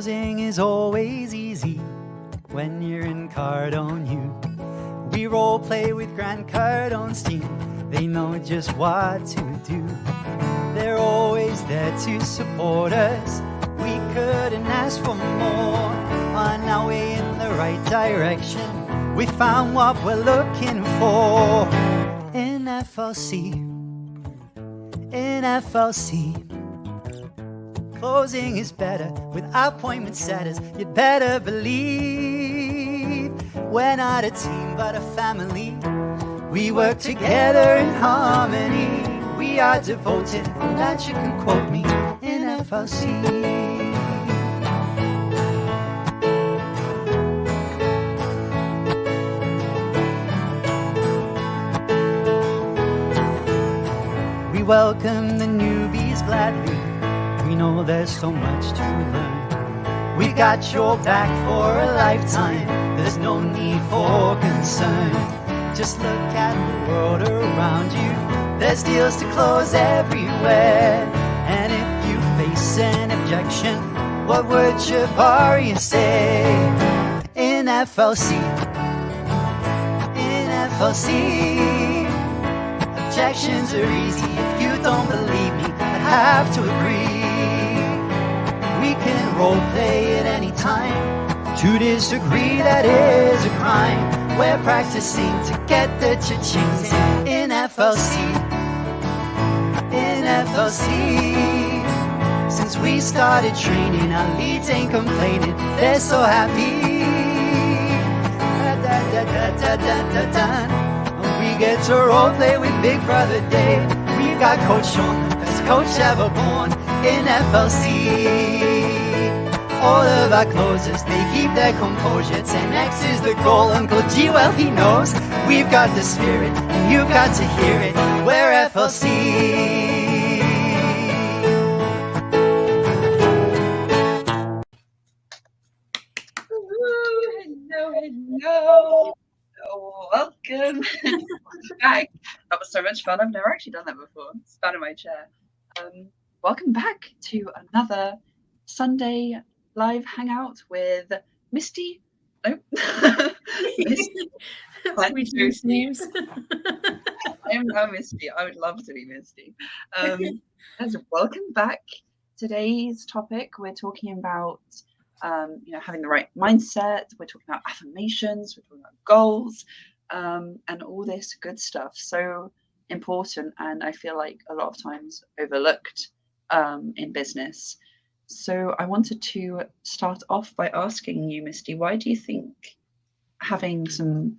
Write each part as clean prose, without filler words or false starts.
Closing is always easy when you're in Cardone U. We role play with Grant Cardone's team. They know just what to do. They're always there to support us. We couldn't ask for more. On our way in the right direction, we found what we're looking for. In FLC, in FLC. Closing is better with appointment setters. You'd better believe we're not a team but a family. We work together in harmony. We are devoted, and that you can quote me in FLC. We welcome the newbies gladly. We know there's so much to learn. We've got your back for a lifetime. There's no need for concern. Just look at the world around you. There's deals to close everywhere. And if you face an objection, what would Jabari say? In FLC, in FLC, objections are easy. If you don't believe me, I have to agree. We can role play at any time. To disagree, that is a crime. We're practicing to get the cha-chings in FLC. In FLC. Since we started training, our leads ain't complaining. They're so happy. We get to role play with Big Brother Dave. We've got Coach Sean, the best coach ever born in FLC. All of our closers, they keep their composure. 10X is the goal, Uncle G, well he knows. We've got the spirit, and you've got to hear it. We're FLC. Hello. Welcome back. That was so much fun. I've never actually done that before. Sat in my chair. Welcome back to another Sunday live hangout with Misty. No. Misty. We choose names. I am now Misty. I would love to be Misty. Welcome back. Today's topic, we're talking about having the right mindset. We're talking about affirmations. We're talking about goals, and all this good stuff. So important, and I feel like a lot of times overlooked in business. So I wanted to start off by asking you, Misty, why do you think having some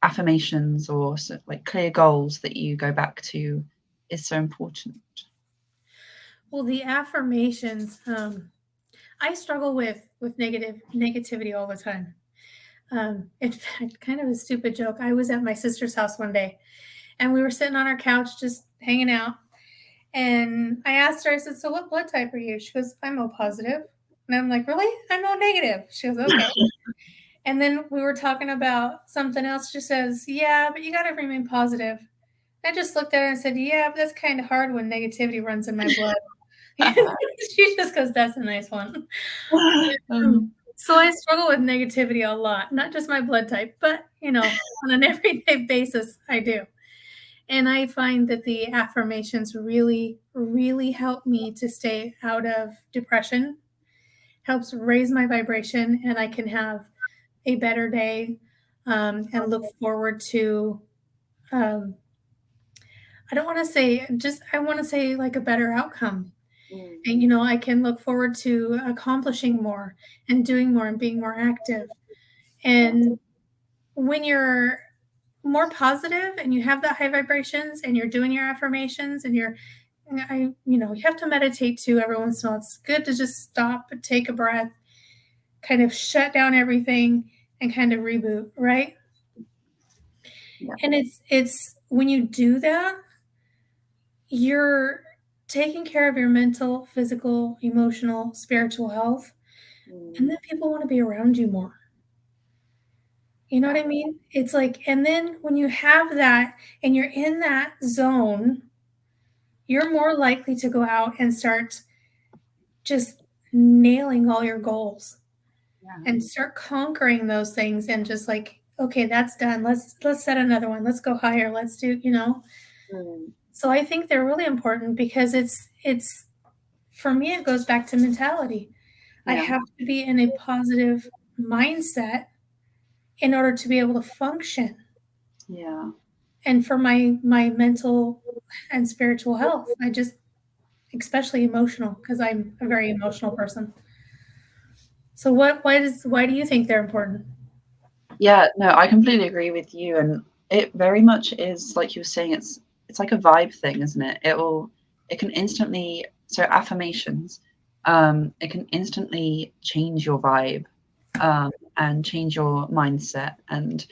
affirmations or sort of like clear goals that you go back to is so important? Well, the affirmations, I struggle with negativity all the time. In fact, kind of a stupid joke. I was at my sister's house one day, and we were sitting on our couch just hanging out. And I asked her, I said, so what blood type are you? She goes, I'm O positive. And I'm like, really? I'm O negative. She goes, okay. And then we were talking about something else. She says, yeah, but you got to remain positive. I just looked at her and said, yeah, but that's kind of hard when negativity runs in my blood. She just goes, that's a nice one. So I struggle with negativity a lot, not just my blood type, but, on an everyday basis, I do. And I find that the affirmations really, really help me to stay out of depression, helps raise my vibration, and I can have a better day and look forward to, I want to say like a better outcome. And, I can look forward to accomplishing more and doing more and being more active. And when you're more positive and you have that high vibrations and you're doing your affirmations and you have to meditate too every once in a while. It's good to just stop and take a breath, kind of shut down everything and kind of reboot, right? Yeah. And it's when you do that, you're taking care of your mental, physical, emotional, spiritual health, and then people want to be around you more. You know what I mean? It's like, and then when you have that and you're in that zone, you're more likely to go out and start just nailing all your goals Yeah. and start conquering those things and just like, okay, that's done. Let's set another one. Let's go higher. Let's do, So I think they're really important because it's for me, it goes back to mentality. I Yeah. have to be in a positive mindset in order to be able to function Yeah. and for my mental and spiritual health. I just, especially emotional, because I'm a very emotional person. So why do you think they're important? Yeah, no, I completely agree with you, and it very much is like you were saying. It's like a vibe thing, isn't it? It can instantly, so affirmations, it can instantly change your vibe, and change your mindset. And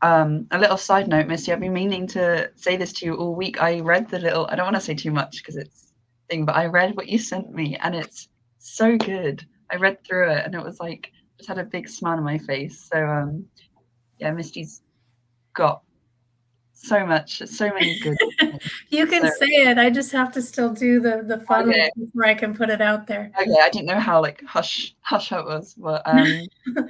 a little side note, Misty, I've been meaning to say this to you all week. I read the little, I don't want to say too much because it's thing, but I read what you sent me, and it's so good. I read through it, and it was like just had a big smile on my face. So yeah, Misty's got so much, so many good things. You can So say it. I just have to still do the fun okay, ones before I can put it out there. okay, I didn't know how like hush it was, but yeah,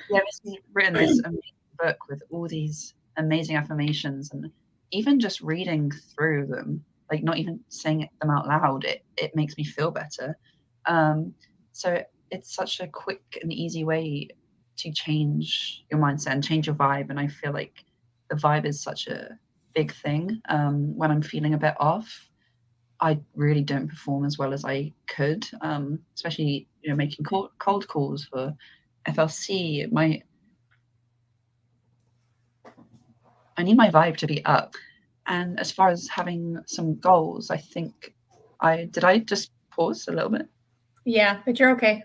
Misty's written this amazing book with all these amazing affirmations, and even just reading through them, like not even saying them out loud, it makes me feel better. Um, so it's such a quick and easy way to change your mindset and change your vibe, and I feel like the vibe is such a big thing. When I'm feeling a bit off, I really don't perform as well as I could, especially making cold calls for FLC. I need my vibe to be up. And as far as having some goals, I think I just pause a little bit? Yeah, but you're okay.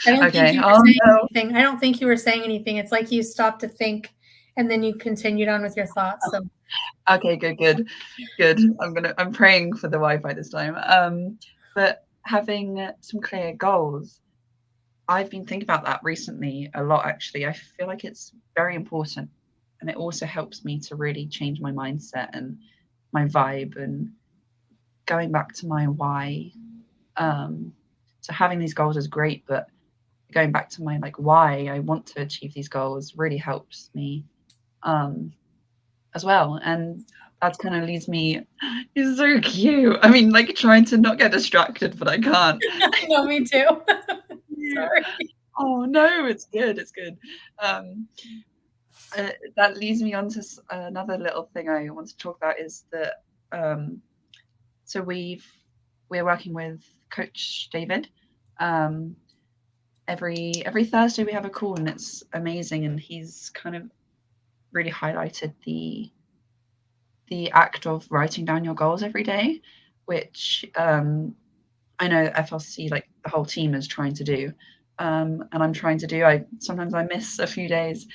I don't think Okay. you were Oh saying no. anything. I don't think you were saying anything. It's like you stopped to think and then you continued on with your thoughts. So Okay, good. I'm praying for the Wi-Fi this time. But having some clear goals, I've been thinking about that recently a lot actually. I feel like it's very important, and it also helps me to really change my mindset and my vibe and going back to my why. So having these goals is great, but going back to my like why I want to achieve these goals really helps me um as well. And that kind of leads me, he's so cute. I mean, like trying to not get distracted, but I can't. no, me too. Sorry. Oh no, it's good. It's good. Um, that leads me on to another little thing I want to talk about is that so we're working with Coach David. Um, every Thursday we have a call, and it's amazing. And he's kind of really highlighted the act of writing down your goals every day, which I know FLC, like the whole team, is trying to do, and I'm trying to do. I sometimes I miss a few days,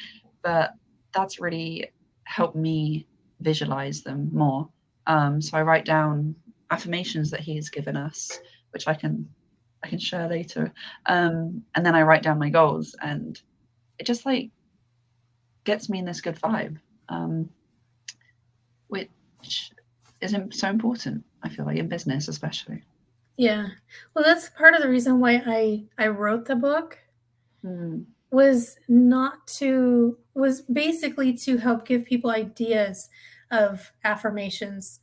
but that's really helped me visualize them more. So I write down affirmations that he's given us, which I can share later, and then I write down my goals, and it just like gets me in this good vibe, which is so important. I feel like in business, especially. Yeah. Well, that's part of the reason why I wrote the book Mm. was basically to help give people ideas of affirmations,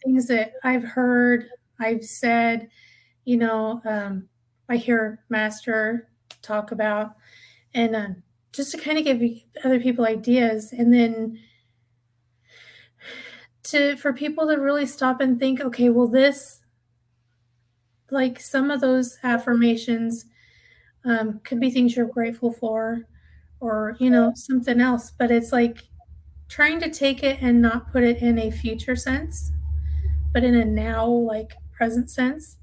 things that I've heard, I've said, I hear Master talk about, and just to kind of give other people ideas, and then for people to really stop and think, okay, well, this, like some of those affirmations could be things you're grateful for, or something else, but it's like trying to take it and not put it in a future sense, but in a now, like present sense,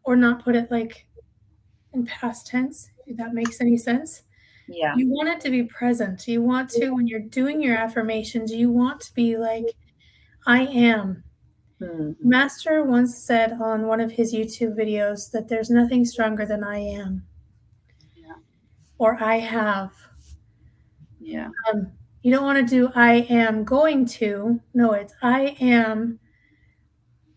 or not put it like in past tense, if that makes any sense. Yeah. You want it to be present. You want to, when you're doing your affirmations, you want to be like, I am. Mm. Master once said on one of his YouTube videos that there's nothing stronger than I am, Yeah. or I have. Yeah. You don't want to do I am going to. No, it's I am.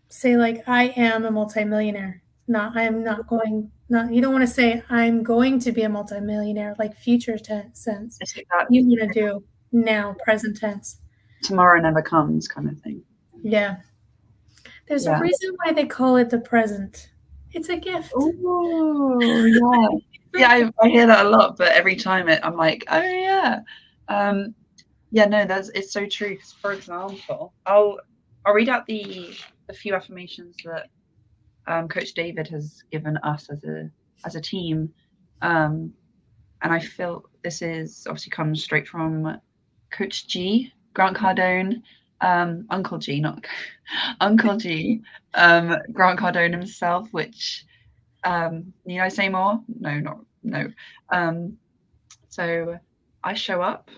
Say like I am a multimillionaire. I'm not going, not, you don't want to say, I'm going to be a multimillionaire, like future tense. I think that You want to do now, present tense. tomorrow never comes kind of thing. Yeah. There's a Yeah. reason why they call it the present. It's a gift. Oh, yeah. Yeah, I hear that a lot, but every time I'm like, oh yeah. Yeah, no, it's so true. 'Cause for example, I'll read out the few affirmations that Coach David has given us as a team. And I feel this is obviously comes straight from Coach G, Grant Cardone, Uncle G, not Uncle G, Grant Cardone himself, which need I say more? No. So I show up.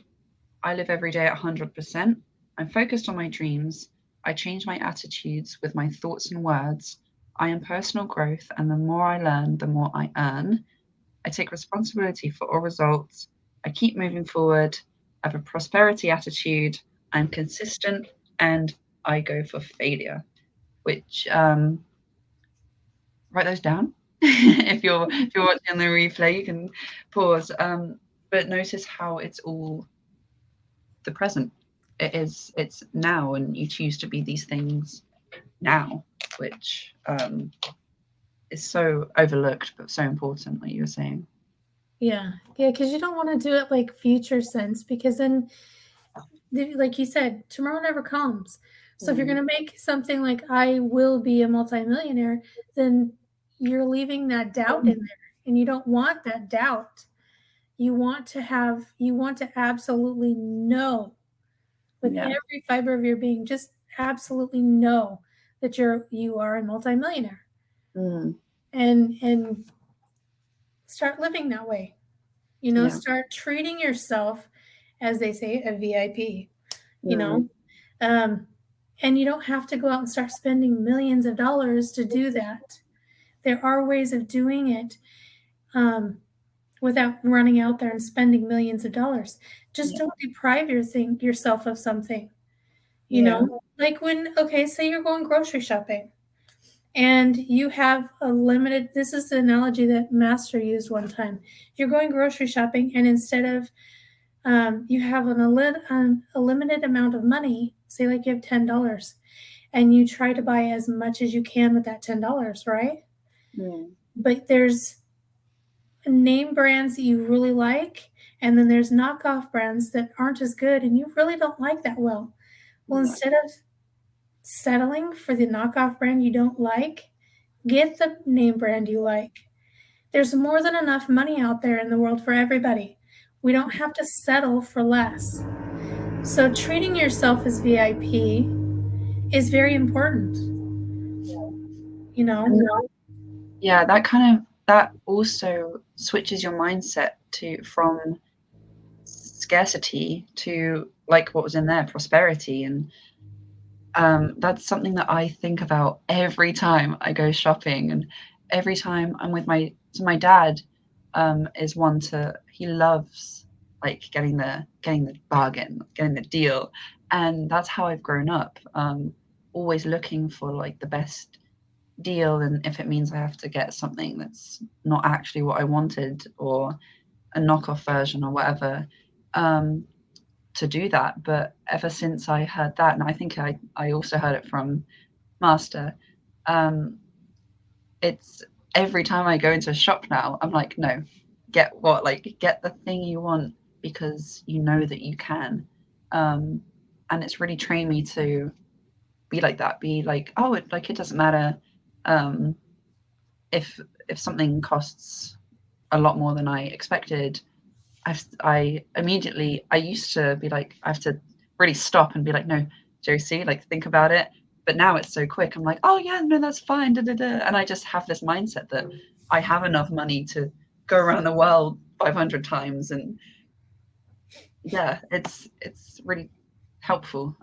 I live every day at 100%. I'm focused on my dreams. I change my attitudes with my thoughts and words. I am personal growth, and the more I learn, the more I earn. I take responsibility for all results. I keep moving forward. I have a prosperity attitude. I'm consistent, and I go for failure. Which write those down. If you're watching the replay, you can pause. But notice how it's all the present. It's now, and you choose to be these things now, which is so overlooked but so important, like you were saying. Yeah, because you don't want to do it like future sense, because then, like you said, tomorrow never comes. So if you're going to make something like I will be a multimillionaire, then you're leaving that doubt in there, and you don't want that doubt. You want to absolutely know with Yeah. every fiber of your being, just absolutely know that you are a multimillionaire, Mm. and start living that way. Yeah. Start treating yourself, as they say, a VIP, you know, and you don't have to go out and start spending millions of dollars to do that. There are ways of doing it without running out there and spending millions of dollars. Just don't deprive yourself of something, like say you're going grocery shopping and you have a limited, this is the analogy that Master used one time. You're going grocery shopping, and instead of you have a limited amount of money, say like you have $10, and you try to buy as much as you can with that $10, right? But there's name brands that you really like, and then there's knockoff brands that aren't as good and you really don't like that well. Well, instead of settling for the knockoff brand you don't like, get the name brand you like. There's more than enough money out there in the world for everybody. We don't have to settle for less. So treating yourself as VIP is very important. Yeah, that also switches your mindset from scarcity to, like what was in there, prosperity. And that's something that I think about every time I go shopping, and every time I'm with my dad is one he loves like getting the bargain, getting the deal, and that's how I've grown up. Always looking for like the best deal, and if it means I have to get something that's not actually what I wanted, or a knockoff version or whatever, to do that. But ever since I heard that, and I think I also heard it from Master, it's every time I go into a shop now, I'm like, no, get the thing you want, because you know that you can. And it's really trained me to be like that, be like, oh, it doesn't matter if something costs a lot more than I expected. I immediately, I used to be like, I have to really stop and be like, no, Josie, like think about it. But now it's so quick. I'm like, oh yeah, no, that's fine. Da, da, da. And I just have this mindset that I have enough money to go around the world 500 times. And yeah, it's really helpful.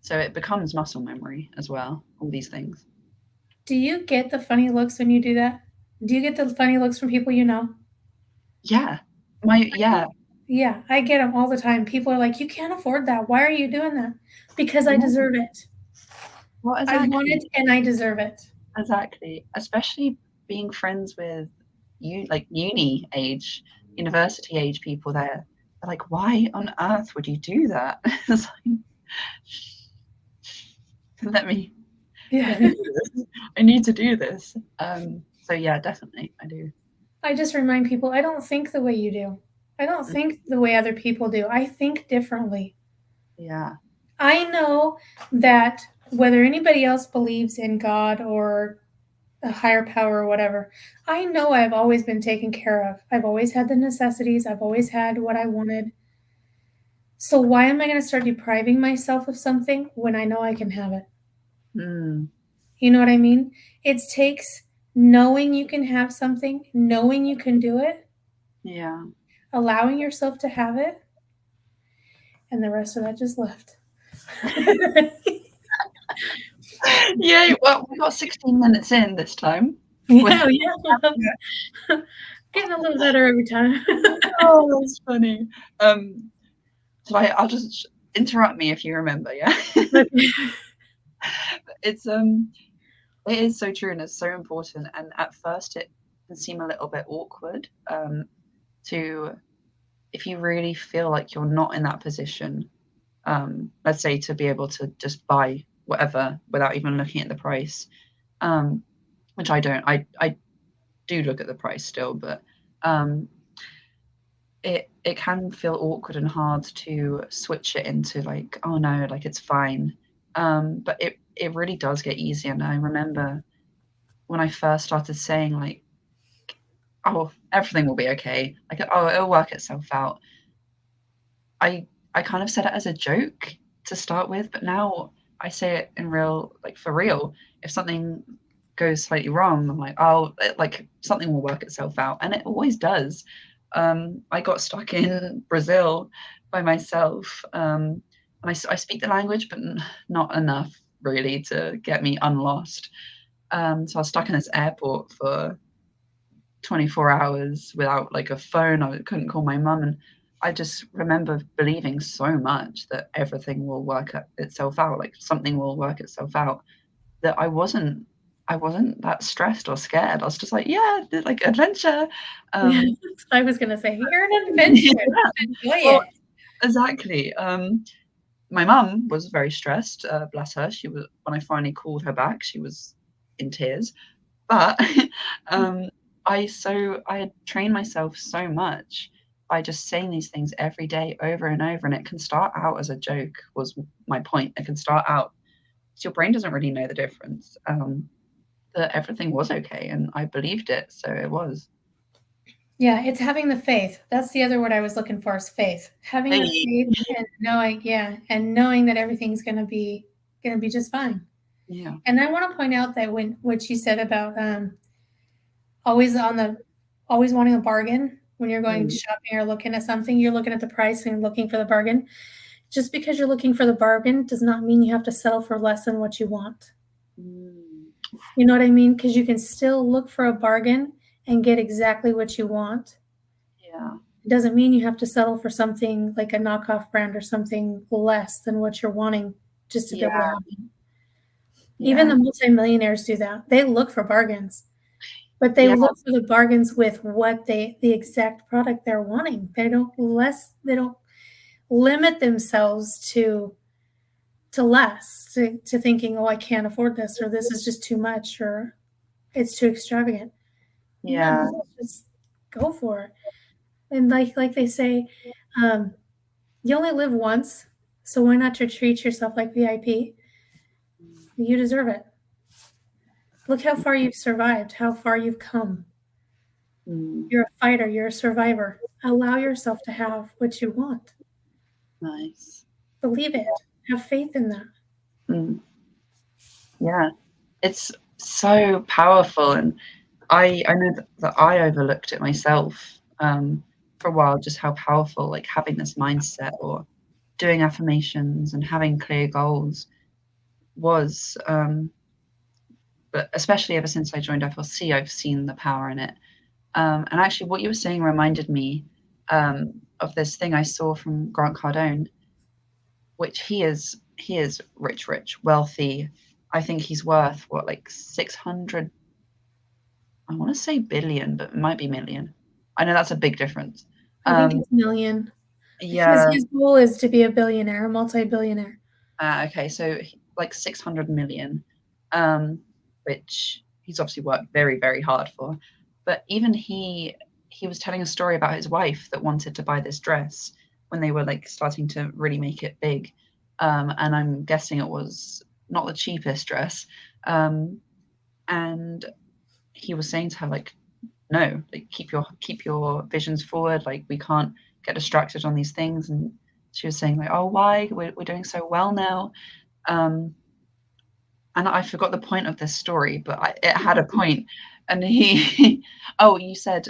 So it becomes muscle memory as well, all these things. Do you get the funny looks when you do that? Do you get the funny looks from people you know? Yeah. Yeah, I get them all the time. People are like, you can't afford that. Why are you doing that? Because I deserve it. What is I that? want it and I deserve it. Exactly. Especially being friends with you, like uni age, university age people there. They're like, why on earth would you do that? It's like, let me Yeah. let me do this. I need to do this. So yeah, definitely I do. I just remind people I don't think the way you do. I don't think the way other people do. I think differently. Yeah. I know that whether anybody else believes in God or a higher power or whatever, I know I've always been taken care of. I've always had the necessities, I've always had what I wanted. So why am I going to start depriving myself of something when I know I can have it? Mm, You know what I mean? It takes knowing you can have something, knowing you can do it, yeah. allowing yourself to have it, and the rest of that just left. Yay. Well, we got 16 minutes in this time. Yeah, getting a little better every time. Oh, that's funny. So I'll just interrupt me if you remember, yeah? It's it is so true and it's so important. And at first it can seem a little bit awkward, to if you really feel like you're not in that position, let's say to be able to just buy whatever without even looking at the price. Um, which I don't. I do look at the price still, but um it can feel awkward and hard to switch it into like, oh no, like it's fine. But it really does get easier. And I remember when I first started saying like, oh, everything will be okay. Like, oh, it'll work itself out. I kind of said it as a joke to start with, but now I say it in real, like for real. If something goes slightly wrong, I'm like, oh, like something will work itself out, and it always does. I got stuck in Brazil by myself, and I speak the language, but not enough really to get me unlost. So I was stuck in this airport for 24 hours without like a phone. I couldn't call my mum, and I just remember believing so much that everything will work itself out, like something will work itself out, that I wasn't that stressed or scared. I was just like, yeah, like adventure. Yeah, Um, that's what I was going to say. You're an adventure. Enjoy well, it. exactly. My mum was very stressed. Bless her. She was when I finally called her back. She was in tears. But um, I had trained myself so much by just saying these things every day over and over, and it can start out as a joke. Was my point? It can start out so your brain doesn't really know the difference. That everything was okay, and I believed it, so it was. Yeah, it's having the faith. That's the other word I was looking for is faith. Having the Hey, faith and knowing, yeah, and knowing that everything's going to be just fine. yeah. And I want to point out that when what you said about always on the always wanting a bargain when you're going Mm, shopping or looking at something, you're looking at the price and looking for the bargain. Just because you're looking for the bargain does not mean you have to settle for less than what you want. mm, You know what I mean? Because you can still look for a bargain and get exactly what you want. yeah, It doesn't mean you have to settle for something like a knockoff brand or something less than what you're wanting just to be able to yeah, have it. Even yeah, the multimillionaires do that. They look for bargains, but they yeah, look for the bargains with what the exact product they're wanting. They don't limit themselves to less, to thinking, oh, I can't afford this, or this is just too much, or it's too extravagant. yeah, No, just go for it. And like they say, um, you only live once, so why not to treat yourself like VIP? You deserve it. Look how far you've survived, how far you've come. mm, You're a fighter, you're a survivor. Allow yourself to have what you want. nice. Believe it. Have faith in that. Mm, yeah, it's so powerful, and I know that I overlooked it myself, for a while, just how powerful, like, having this mindset or doing affirmations and having clear goals was, but especially ever since I joined FLC, I've seen the power in it. And actually what you were saying reminded me, of this thing I saw from Grant Cardone, which he is rich, wealthy. I think he's worth what, like 600, I want to say billion, but it might be million. I know that's a big difference. I think it's million. Because Yeah. his goal is to be a billionaire, a multi-billionaire. Okay, so like 600 million, which he's obviously worked very, very hard for. But even he was telling a story about his wife that wanted to buy this dress when they were like starting to really make it big. And I'm guessing it was not the cheapest dress. And he was saying to her, like, no, like keep your visions forward. Like, we can't get distracted on these things. And she was saying like, oh, why? We're doing so well now. And I forgot the point of this story, but it had a point. And he, oh, you said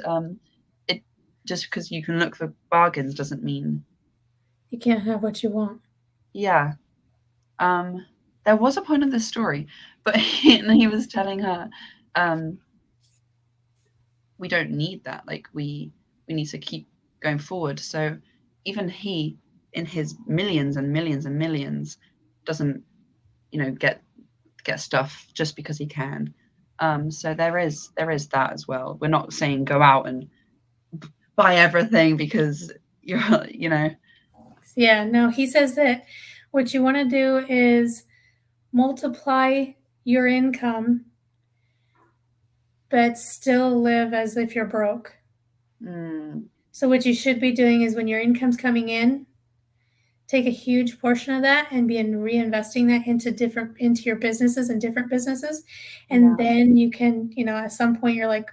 it just because you can look for bargains doesn't mean, You can't have what you want. yeah. There was a point of this story, but he was telling her, we don't need that. Like we need to keep going forward. So even he, in his millions and millions and millions, doesn't, get stuff just because he can. So there is that as well. We're not saying go out and buy everything because you're, Yeah, no, he says that what you want to do is multiply your income, but still live as if you're broke. So what you should be doing is when your income's coming in, take a huge portion of that and be reinvesting that into your businesses and different businesses. And then you can, at some point you're like,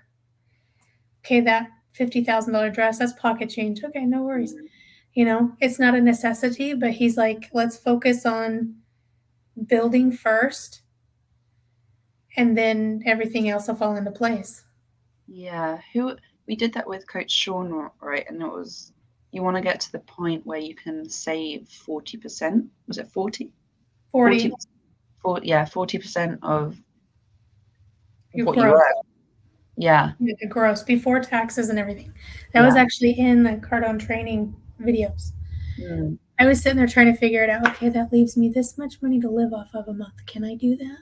okay, that $50,000 dress, that's pocket change. Okay, no worries. It's not a necessity, but he's like, let's focus on building first and then everything else will fall into place. Yeah. We did that with Coach Sean, right? And it was, you want to get to the point where you can save 40%. Was it 40? 40. 40% of Your what gross. you earn. Yeah. The gross before taxes and everything. That was actually in the Cardone training videos. I was sitting there trying to figure it out. Okay, that leaves me this much money to live off of a month. Can I do that?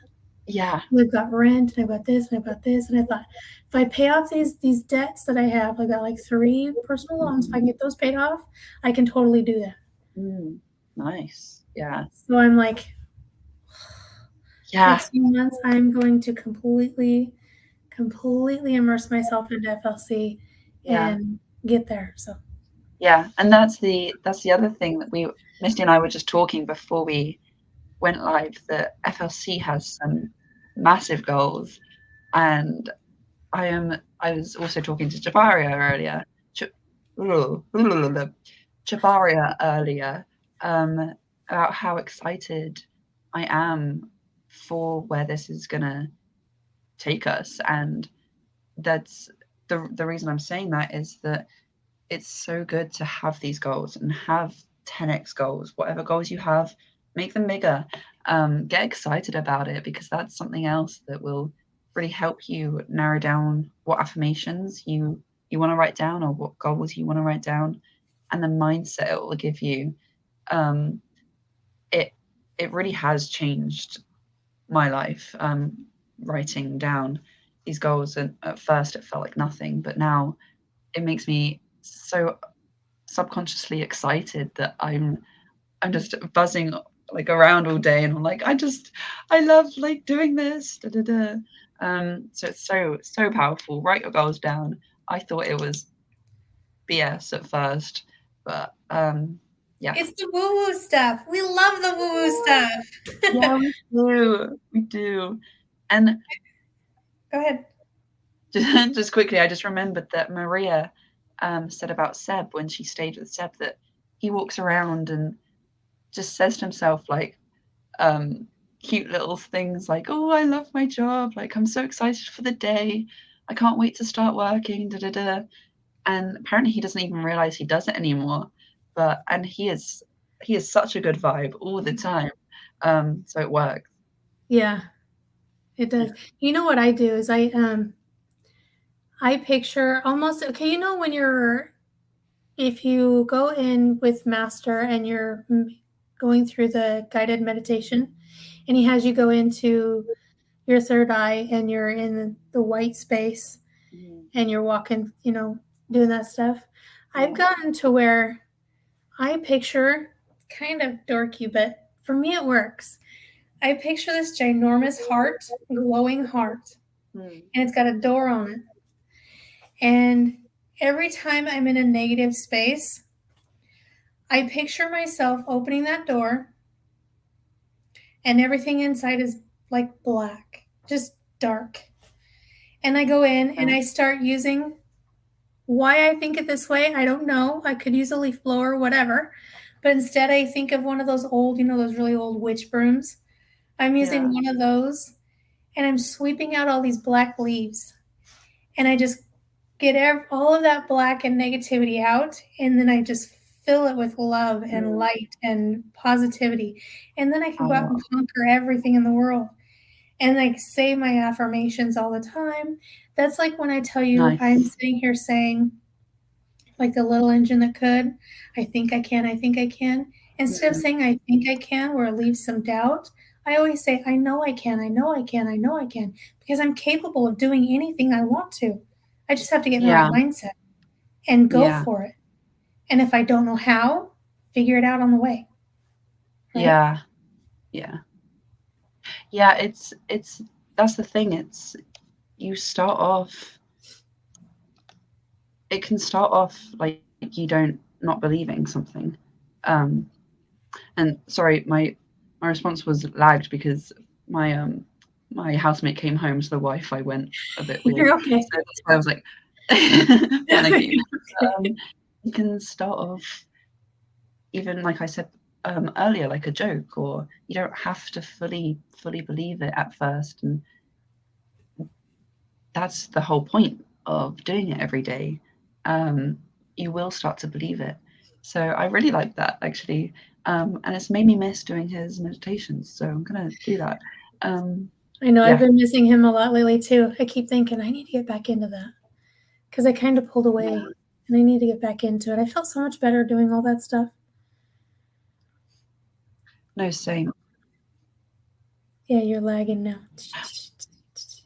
Yeah. We've got rent and I've got this and I've got this. And I thought, if I pay off these debts that I have, I've got like 3 personal loans. If I can get those paid off, I can totally do that. Nice. Yeah. So I'm like, yeah. next few months, I'm going to completely immerse myself into FLC and get there. So yeah, and that's the other thing that Misty and I were just talking before we went live, that FLC has some massive goals, and I was also talking to Jabaria earlier. Jabaria earlier, about how excited I am for where this is gonna take us, and that's the reason I'm saying that is that it's so good to have these goals and have 10x goals. Whatever goals you have, make them bigger. Get excited about it, because that's something else that will really help you narrow down what affirmations you want to write down, or what goals you want to write down, and the mindset it will give you. It really has changed my life, writing down these goals. And at first it felt like nothing, but now it makes me so subconsciously excited that I'm just buzzing like around all day, and I'm like, I love like doing this. So it's so powerful. Write your goals down. I thought it was BS at first, but yeah. It's the woo-woo stuff. We love the woo-woo stuff. Yeah, we do. And go ahead. Just quickly, I just remembered that Maria said about Seb when she stayed with Seb, that he walks around and just says to himself like cute little things like, oh, I love my job, like I'm so excited for the day, I can't wait to start working, and apparently he doesn't even realize he does it anymore, and he is such a good vibe all the time, so it works. Yeah, it does. You know what I do is I picture almost, okay, when if you go in with Master and you're going through the guided meditation and he has you go into your third eye and you're in the white space and you're walking, doing that stuff. I've gotten to where I picture, kind of dorky, but for me it works. I picture this ginormous heart, glowing heart, and it's got a door on it. And every time I'm in a negative space, I picture myself opening that door and everything inside is like black, just dark. And I go in and I start using, why I think it this way, I don't know. I could use a leaf blower or whatever. But instead I think of one of those old, those really old witch brooms. I'm using one of those and I'm sweeping out all these black leaves. And I just get all of that black and negativity out. And then I just fill it with love and light and positivity. And then I can go out and conquer everything in the world. And like say my affirmations all the time. That's like when I tell you, I'm sitting here saying, like the little engine that could, I think I can, I think I can. Instead of saying I think I can, where it leaves some doubt, I always say, I know I can, I know I can, I know I can, because I'm capable of doing anything I want to. I just have to get in the right mindset and go for it. And if I don't know how, figure it out on the way. Right? Yeah, it's that's the thing. It's you start off, it can start off like you don't not believing something. And sorry, my response was lagged because my my housemate came home, so the Wi-Fi went a bit weird. You're okay. So that's why I was like panicking. You can start off, even like I said earlier, like a joke, or you don't have to fully believe it at first, and that's the whole point of doing it every day. You will start to believe it. So I really like that, actually, and it's made me miss doing his meditations, so I'm gonna do that. I know I've been missing him a lot lately too. I keep thinking I need to get back into that because I kind of pulled away and I need to get back into it. I felt so much better doing all that stuff. No, same. Yeah, you're lagging now.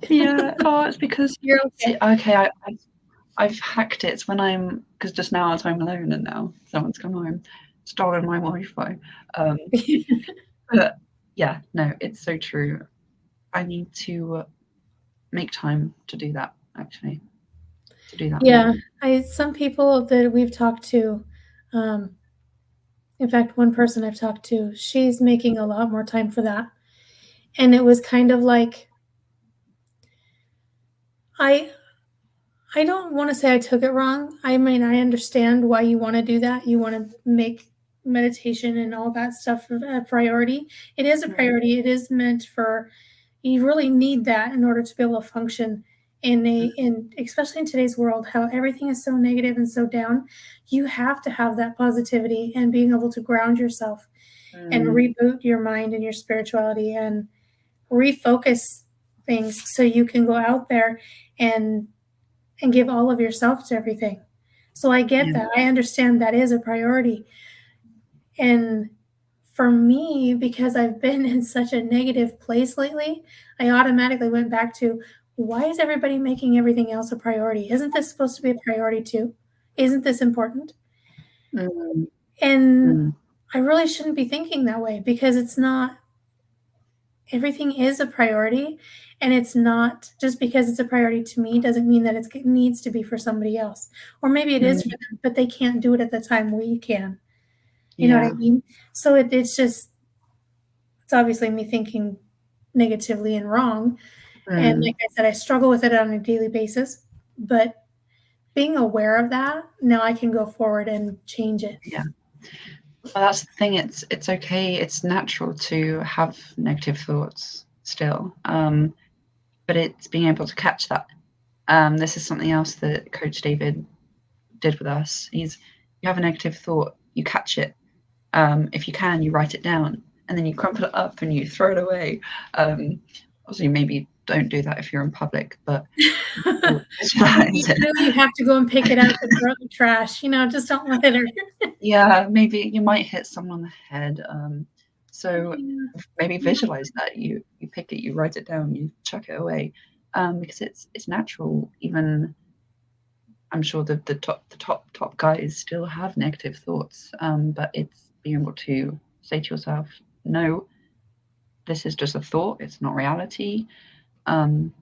Yeah. Oh, it's because you're okay. Okay, I've hacked it when because just now I was home alone and now someone's come home, stolen my Wi-Fi. But yeah, no, it's so true. I need to make time to do that, actually. To do that. Yeah, some people that we've talked to, in fact, one person I've talked to, she's making a lot more time for that. And it was kind of like, I don't want to say I took it wrong. I mean, I understand why you want to do that. You want to make meditation and all that stuff a priority. It is a priority. It is meant for, you really need that in order to be able to function in especially in today's world, how everything is so negative and so down. You have to have that positivity and being able to ground yourself and reboot your mind and your spirituality and refocus things so you can go out there and give all of yourself to everything. So I get that. I understand that is a priority. And for me, because I've been in such a negative place lately, I automatically went back to, why is everybody making everything else a priority? Isn't this supposed to be a priority too? Isn't this important? And I really shouldn't be thinking that way because it's not. Everything is a priority, and it's not just because it's a priority to me doesn't mean that it needs to be for somebody else. Or maybe it is for them, but they can't do it at the time we can. You know what I mean? So it's obviously me thinking negatively and wrong. And like I said, I struggle with it on a daily basis, but being aware of that, now I can go forward and change it. Yeah. Well, that's the thing. It's okay. It's natural to have negative thoughts still, but it's being able to catch that. This is something else that Coach David did with us. You have a negative thought, you catch it. If you can, you write it down, and then you crumple it up and you throw it away. Obviously, maybe don't do that if you're in public, but you have to go and pick it up and throw it in the trash. Just don't let it. Yeah, maybe you might hit someone on the head. So maybe visualize that. You pick it, you write it down, you chuck it away, because it's natural. Even I'm sure the top guys still have negative thoughts, but it's being able to say to yourself, no, this is just a thought. It's not reality. And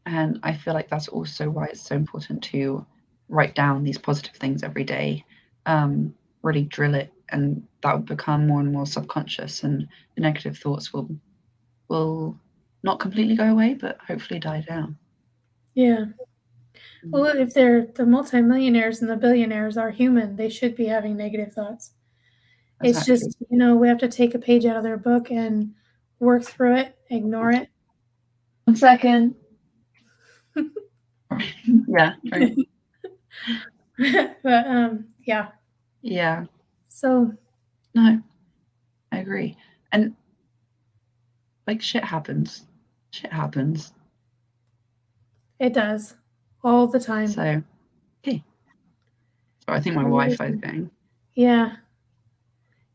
I feel like that's also why it's so important to write down these positive things every day, really drill it, and that will become more and more subconscious, and the negative thoughts will not completely go away, but hopefully die down. Yeah. Well, if they're the multimillionaires and the billionaires are human, they should be having negative thoughts. Exactly. It's just, we have to take a page out of their book and work through it, ignore it. 1 second. Yeah. Right. But yeah. Yeah. So no, I agree. And like shit happens. It does all the time. So, okay. So I think my Wi-Fi is going. Yeah.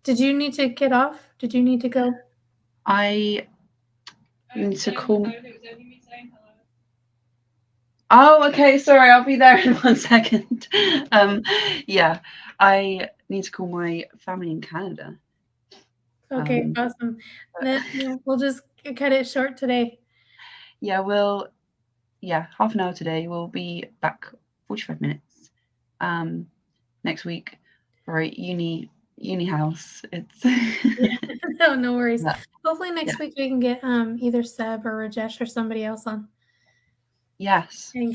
Did you need to get off? Did you need to go? I need to call. Oh, okay. Sorry, I'll be there in 1 second. Yeah, I need to call my family in Canada. Okay, awesome. Then we'll just cut it short today. Yeah, half an hour today. We'll be back 45 minutes. Next week for uni house. It's no worries. Yeah. Hopefully next week we can get either Seb or Rajesh or somebody else on. Yes. And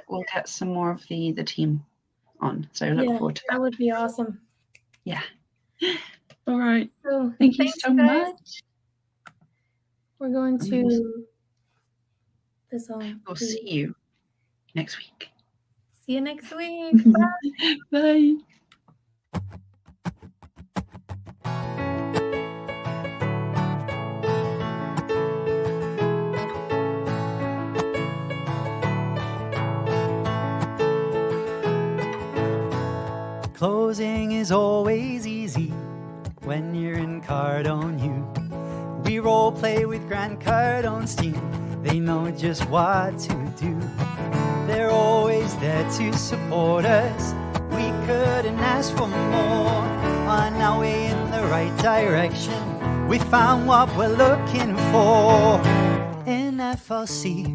we'll get some more of the team on. So look forward to that. That would be awesome. Yeah. All right. So thank you so much. We're going to this song. We'll see you next week. See you next week. Bye. Bye. Closing is always easy when you're in Cardone U. We role play with Grant Cardone's team. They know just what to do. They're always there to support us. We couldn't ask for more. On our way in the right direction, we found what we're looking for. In FLC.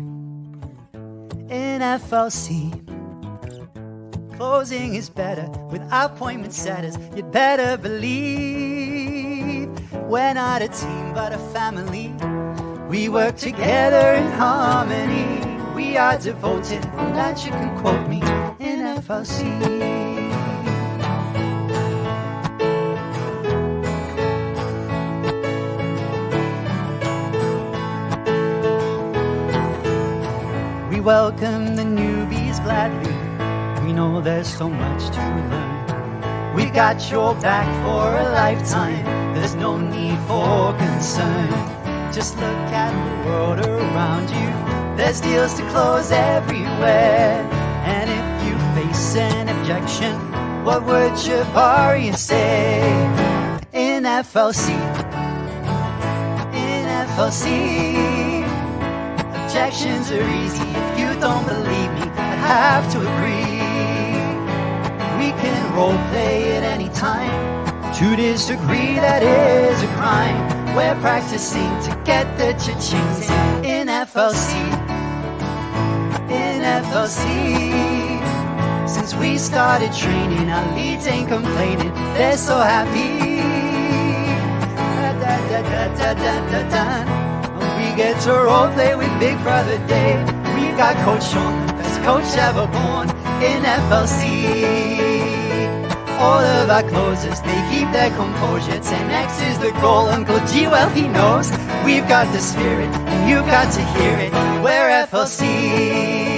Closing is better with appointment setters. You'd better believe we're not a team but a family. We work together in harmony. We are devoted, and that you can quote me in FLC. We welcome the newbies gladly. We know there's so much to learn. We've got your back for a lifetime. There's no need for concern. Just look at the world around you. There's deals to close everywhere. And if you face an objection, what would Jabari say? In FLC, objections are easy. If you don't believe me, I have to agree. We can role play at any time. To disagree, that is a crime. We're practicing to get the cha-chings in FLC. Since we started training, our leads ain't complaining. They're so happy. We get to role play with Big Brother Dave. We've got Coach Sean, the best coach ever born in FLC. All of our closers, they keep their composure. 10x is the goal, Uncle G, well he knows. We've got the spirit, and you've got to hear it. We're FLC.